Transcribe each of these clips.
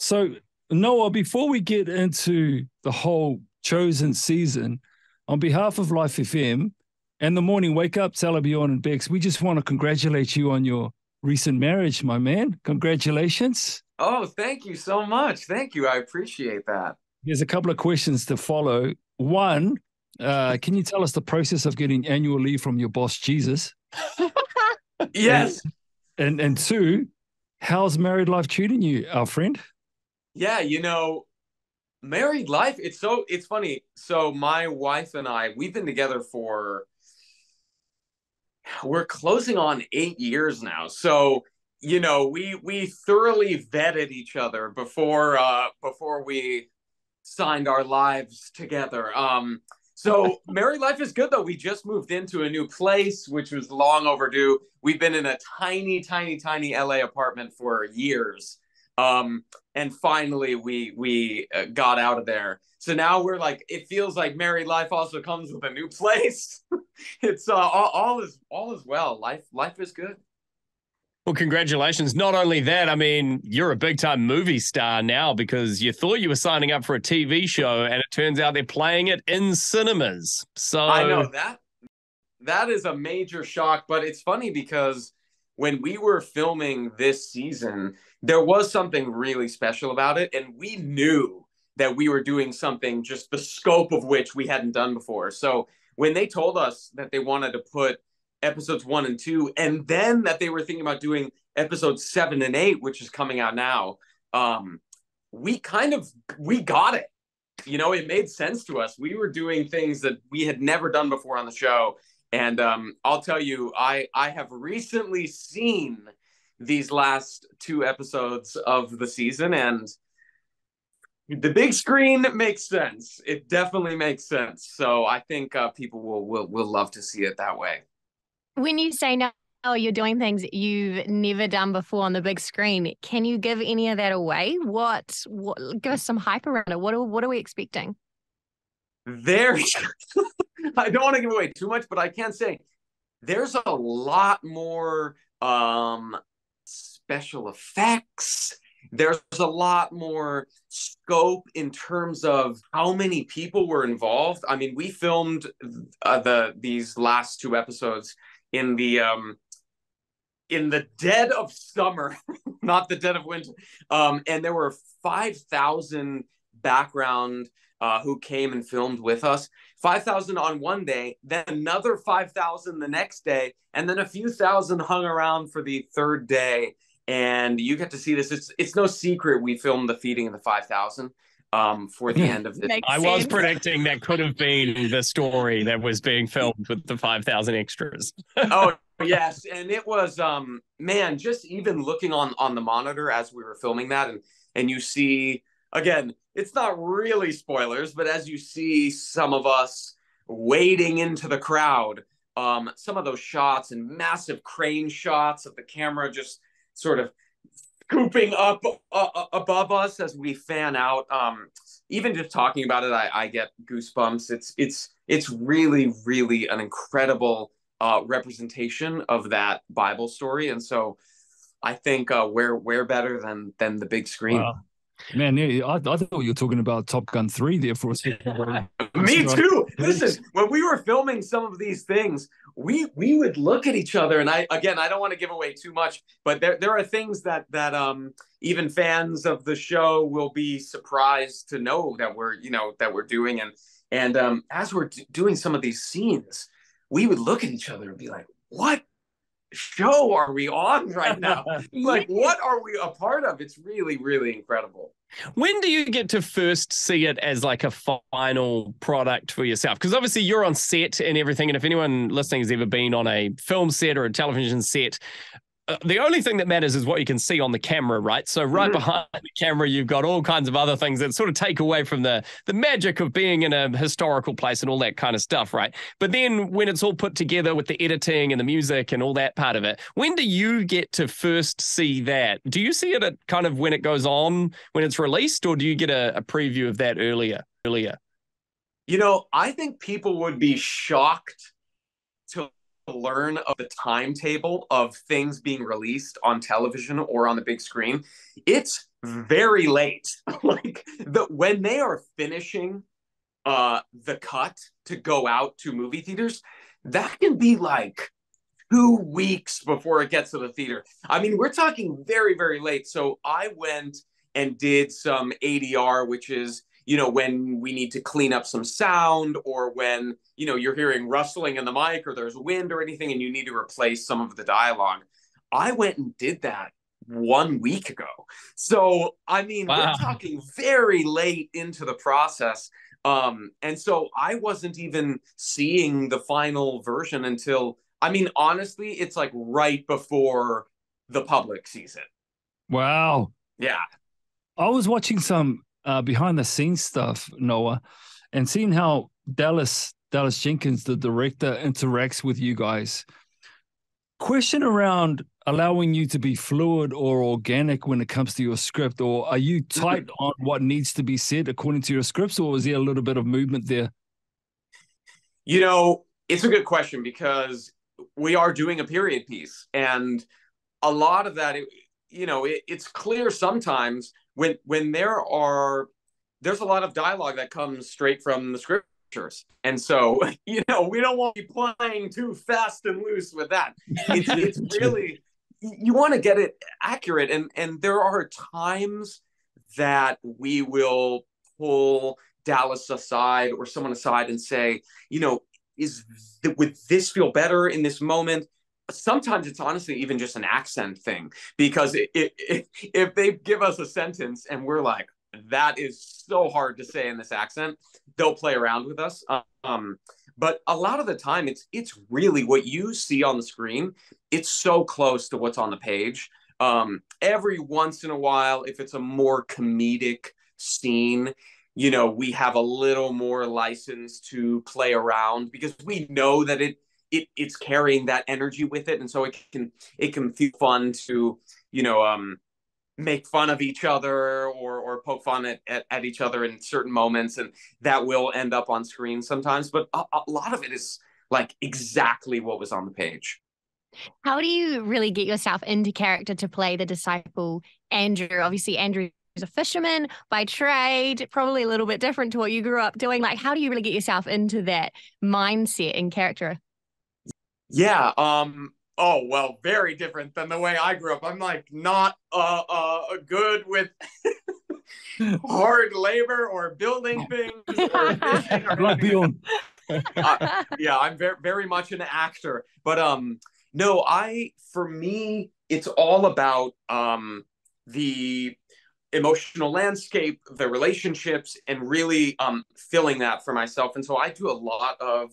So, Noah, before we get into the whole chosen season, on behalf of Life FM and the Morning Wake Up, Talabion and Bex, we just want to congratulate you on your recent marriage, my man. Congratulations. Oh, thank you so much. Thank you. I appreciate that. There's a couple of questions to follow. One, can you tell us the process of getting annual leave from your boss, Jesus? Yes. And two, how's married life treating you, our friend? Yeah, married life, it's funny. So my wife and I, we've been together we're closing on 8 years now. So, we thoroughly vetted each other before we signed our lives together. So married life is good though. We just moved into a new place, which was long overdue. We've been in a tiny, tiny, tiny LA apartment for years. And finally we got out of there. So now we're like, it feels like married life also comes with a new place. It's all is well. Life is good. Well, congratulations. Not only that, I mean, you're a big time movie star now because you thought you were signing up for a TV show and it turns out they're playing it in cinemas. So I know that is a major shock, but it's funny because when we were filming this season, there was something really special about it. And we knew that we were doing something just the scope of which we hadn't done before. So when they told us that they wanted to put episodes 1 and 2, and then that they were thinking about doing episodes 7 and 8, which is coming out now, we got it. It made sense to us. We were doing things that we had never done before on the show. And I'll tell you, I have recently seen these last 2 episodes of the season, and the big screen makes sense. It definitely makes sense. So I think people will love to see it that way. When you say now you're doing things you've never done before on the big screen, can you give any of that away? What give us some hype around it. What are we expecting? There's I don't want to give away too much, but I can say there's a lot more special effects. There's a lot more scope in terms of how many people were involved. I mean, we filmed these last 2 episodes in the dead of summer, not the dead of winter. And there were 5,000 background who came and filmed with us. 5,000 on one day, then another 5,000 the next day, and then a few thousand hung around for the third day. And you get to see this. It's no secret we filmed the feeding of the 5,000 for the end of this. I was predicting that could have been the story that was being filmed with the 5,000 extras. Oh, yes. And it was, man, just even looking on the monitor as we were filming that, and you see, again, it's not really spoilers, but as you see some of us wading into the crowd, some of those shots and massive crane shots of the camera just sort of scooping up above us as we fan out. Even just talking about it, I get goosebumps. It's really, really an incredible representation of that Bible story, and so I think we're better than the big screen. Wow. Man, I thought you were talking about Top Gun 3 there for a second. Me too. Listen, when we were filming some of these things, we would look at each other, and I don't want to give away too much, but there are things that even fans of the show will be surprised to know that we're doing, and as we're doing some of these scenes, we would look at each other and be like, "What show are we on right now? Like, what are we a part of?" It's really, really incredible. When do you get to first see it as like a final product for yourself? Because obviously you're on set and everything. And if anyone listening has ever been on a film set or a television set, the only thing that matters is what you can see on the camera, right? So right behind the camera, you've got all kinds of other things that sort of take away from the magic of being in a historical place and all that kind of stuff, right? But then when it's all put together with the editing and the music and all that part of it, when do you get to first see that? Do you see it at kind of when it goes on, when it's released, or do you get a preview of that earlier? I think people would be shocked to learn of the timetable of things being released on television or on the big screen. It's very late. Like when they are finishing the cut to go out to movie theaters, that can be like 2 weeks before it gets to the theater. I mean, we're talking very, very late. So I went and did some ADR, which is, when we need to clean up some sound, or when, you're hearing rustling in the mic or there's wind or anything and you need to replace some of the dialogue. I went and did that 1 week ago. So, I mean, Wow. we're talking very late into the process. And so I wasn't even seeing the final version until, I mean, honestly, it's like right before the public sees it. Wow. Yeah. I was watching some behind the scenes stuff, Noah, and seeing how Dallas Jenkins, the director, interacts with you guys. Question around allowing you to be fluid or organic when it comes to your script, or are you tight on what needs to be said according to your scripts, or is there a little bit of movement there? It's a good question, because we are doing a period piece, and a lot of that, it's clear sometimes when there's a lot of dialogue that comes straight from the scriptures. And so, we don't want to be playing too fast and loose with that. It's really, you want to get it accurate. And there are times that we will pull Dallas aside or someone aside and say, would this feel better in this moment? Sometimes it's honestly even just an accent thing, because if they give us a sentence and we're like, that is so hard to say in this accent, they'll play around with us. But a lot of the time, it's really what you see on the screen. It's so close to what's on the page. Every once in a while, if it's a more comedic scene, we have a little more license to play around, because we know that it's carrying that energy with it, and so it can feel fun to make fun of each other or poke fun at each other in certain moments, and that will end up on screen sometimes. But a lot of it is like exactly what was on the page. How do you really get yourself into character to play the disciple Andrew? Obviously, Andrew is a fisherman by trade, probably a little bit different to what you grew up doing. Like, how do you really get yourself into that mindset and character? Yeah. Oh, well, very different than the way I grew up. I'm like not good with hard labor or building things or fishing or anything. Yeah, I'm very, very much an actor. But no, for me, it's all about the emotional landscape, the relationships, and really filling that for myself. And so I do a lot of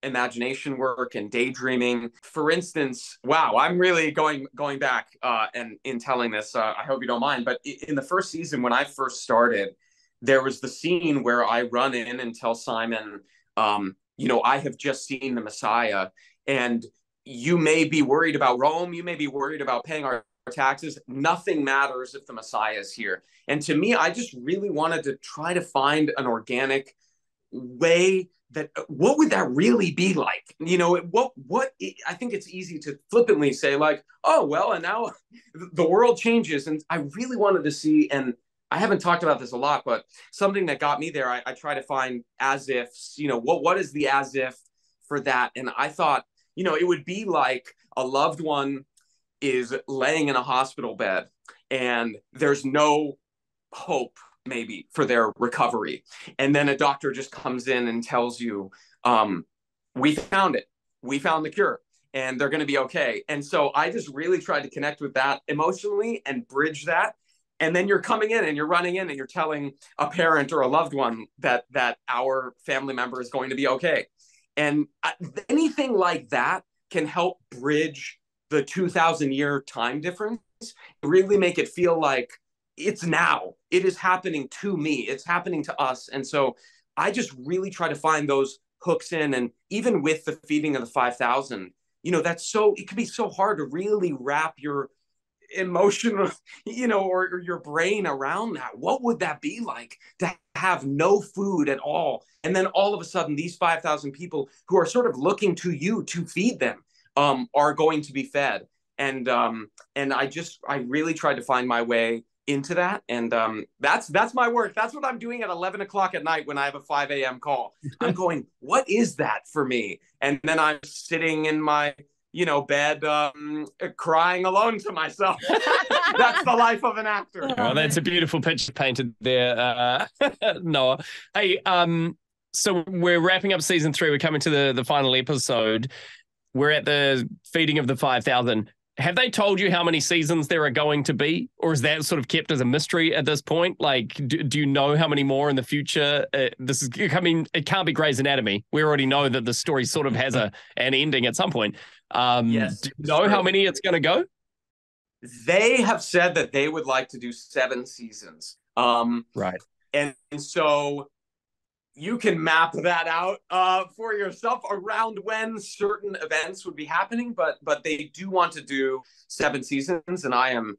imagination work and daydreaming. For instance, wow, I'm really going back and in telling this. I hope you don't mind, but in the first season, when I first started, there was the scene where I run in and tell Simon, I have just seen the Messiah, and you may be worried about Rome, you may be worried about paying our taxes. Nothing matters if the Messiah is here. And to me, I just really wanted to try to find an organic way that what would that really be like? I think it's easy to flippantly say like, oh, well, and now the world changes. And I really wanted to see, and I haven't talked about this a lot, but something that got me there, I try to find as ifs, what is the as if for that? And I thought, it would be like a loved one is laying in a hospital bed and there's no hope maybe for their recovery. And then a doctor just comes in and tells you, we found it. We found the cure and they're going to be okay. And so I just really tried to connect with that emotionally and bridge that. And then you're coming in and you're running in and you're telling a parent or a loved one that our family member is going to be okay. And anything like that can help bridge the 2,000-year time difference, really make it feel like it's now. It is happening to me. It's happening to us. And so I just really try to find those hooks in. And even with the feeding of the 5,000, it can be so hard to really wrap your emotional, or your brain around that. What would that be like to have no food at all? And then all of a sudden, these 5,000 people who are sort of looking to you to feed them are going to be fed. And I really tried to find my way into that. And that's my work. That's what I'm doing at 11 o'clock at night when I have a 5 a.m. call. I'm going, what is that for me? And then I'm sitting in my, bed, crying alone to myself. That's the life of an actor. Well, that's a beautiful picture painted there, Noah. Hey, so we're wrapping up season 3. We're coming to the final episode. We're at the feeding of the 5,000. Have they told you how many seasons there are going to be? Or is that sort of kept as a mystery at this point? Like, do you know how many more in the future? It can't be Grey's Anatomy. We already know that the story sort of has an ending at some point. Yes. Do you know how many it's going to go? They have said that they would like to do 7 seasons. Right. And so you can map that out for yourself around when certain events would be happening, but they do want to do 7 seasons, and I am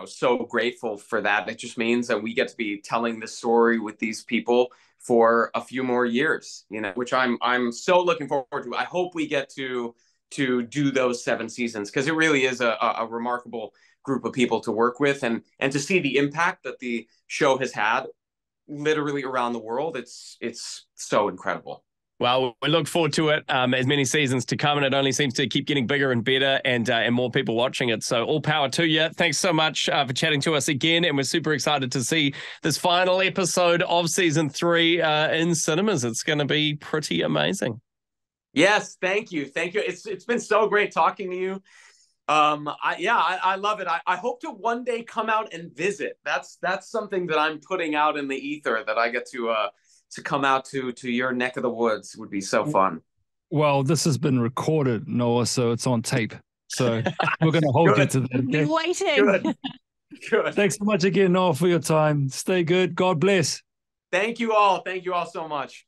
so grateful for that. It just means that we get to be telling the story with these people for a few more years, which I'm so looking forward to. I hope we get to do those 7 seasons, because it really is a remarkable group of people to work with, and to see the impact that the show has had literally around the world. It's so incredible. Well, we look forward to it. As many seasons to come, and it only seems to keep getting bigger and better, and more people watching it. So all power to you. Thanks so much for chatting to us again, and we're super excited to see this final episode of season 3 in cinemas. It's going to be pretty amazing. Yes, thank you. It's been so great talking to you. I love it. I hope to one day come out and visit. That's something that I'm putting out in the ether, that I get to come out to your neck of the woods. Would be so fun. Well, this has been recorded, Noah, so it's on tape. So we're going to hold you to that. Okay? Waiting. Good. Thanks so much again, Noah, for your time. Stay good. God bless. Thank you all. Thank you all so much.